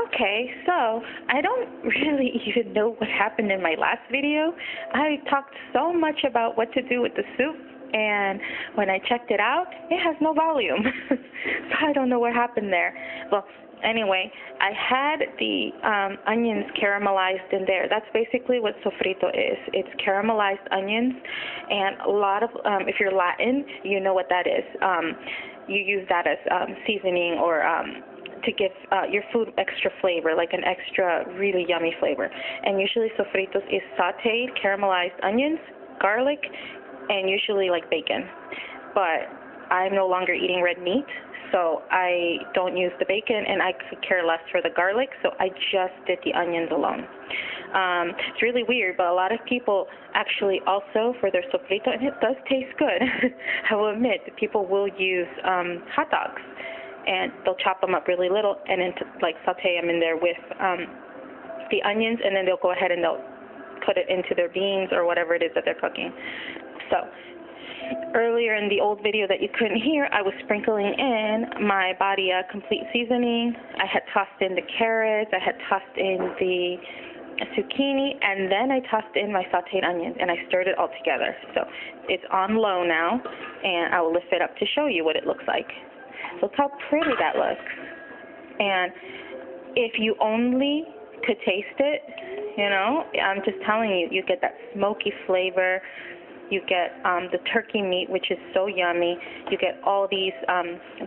Okay, so I don't really even know what happened in my last video. I talked so much about what to do with the soup, and when I checked it out, it has no volume. So I don't know what happened there. Well, anyway, I had the onions caramelized in there. That's basically what sofrito is. It's caramelized onions, and a lot of, if you're Latin, you know what that is. You use that as seasoning or to give your food extra flavor, like an extra really yummy flavor. And usually sofritos is sauteed, caramelized onions, garlic, and usually like bacon. But I'm no longer eating red meat, so I don't use the bacon, and I could care less for the garlic, so I just did the onions alone. It's really weird, but a lot of people actually also for their sofrito, and it does taste good, I will admit, people will use hot dogs, and they'll chop them up really little and then like saute them in there with the onions, and then they'll go ahead and they'll put it into their beans or whatever it is that they're cooking. So earlier in the old video that you couldn't hear, I was sprinkling in my Badia complete seasoning. I had tossed in the carrots, I had tossed in the zucchini, and then I tossed in my sauteed onions, and I stirred it all together. So it's on low now, and I will lift it up to show you what it looks like. Look how pretty that looks. And if you only could taste it, you know, I'm just telling you, you get that smoky flavor. You get the turkey meat, which is so yummy. You get all these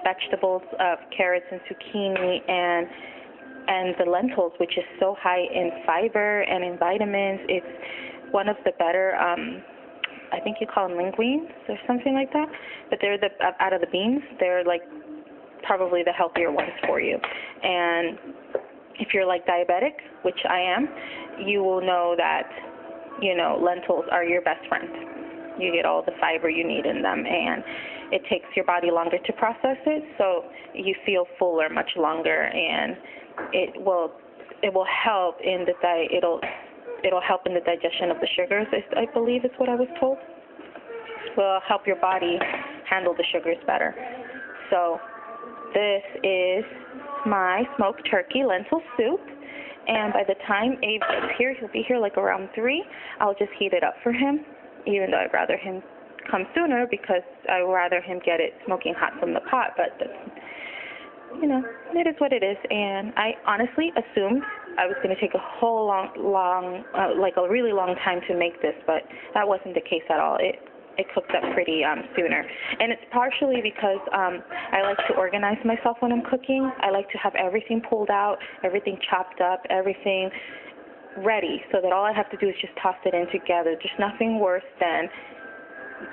vegetables of carrots and zucchini and the lentils, which is so high in fiber and in vitamins. It's one of the better, I think you call them linguines or something like that. But they're out of the beans. They're like probably the healthier ones for you. And if you're like diabetic, which I am, you will know that, you know, lentils are your best friend. You get all the fiber you need in them, and it takes your body longer to process it, so you feel fuller much longer, and it will help in the it'll help in the digestion of the sugars, I believe is what I was told. Will help your body handle the sugars better. So this is my smoked turkey lentil soup, and by the time Abe gets here, he'll be here like around 3. I'll just heat it up for him, even though I'd rather him come sooner because I'd rather him get it smoking hot from the pot. But, you know, it is what it is. And I honestly assumed I was going to take a whole like a really long time to make this, but that wasn't the case at all. It cooked up pretty sooner. And it's partially because I like to organize myself when I'm cooking. I like to have everything pulled out, everything chopped up, everything ready, so that all I have to do is just toss it in together. There's nothing worse than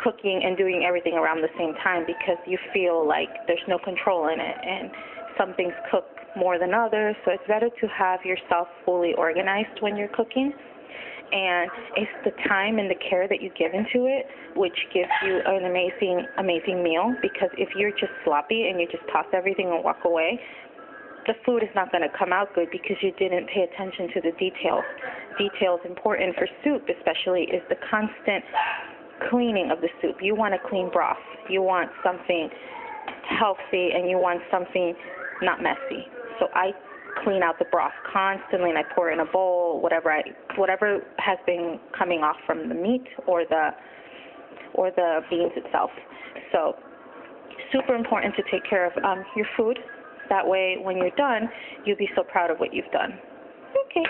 cooking and doing everything around the same time because you feel like there's no control in it, and some things cook more than others, so it's better to have yourself fully organized when you're cooking. And it's the time and the care that you give into it which gives you an amazing meal, because if you're just sloppy and you just toss everything and walk away, the food is not going to come out good because you didn't pay attention to the details. Details important for soup especially is the constant cleaning of the soup. You want a clean broth. You want something healthy, and you want something not messy. So I clean out the broth constantly, and I pour it in a bowl, whatever has been coming off from the meat or the beans itself. So super important to take care of your food. That way, when you're done, you'll be so proud of what you've done. Okay,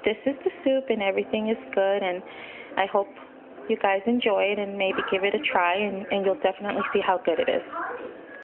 this is the soup, and everything is good, and I hope you guys enjoy it and maybe give it a try, and you'll definitely see how good it is.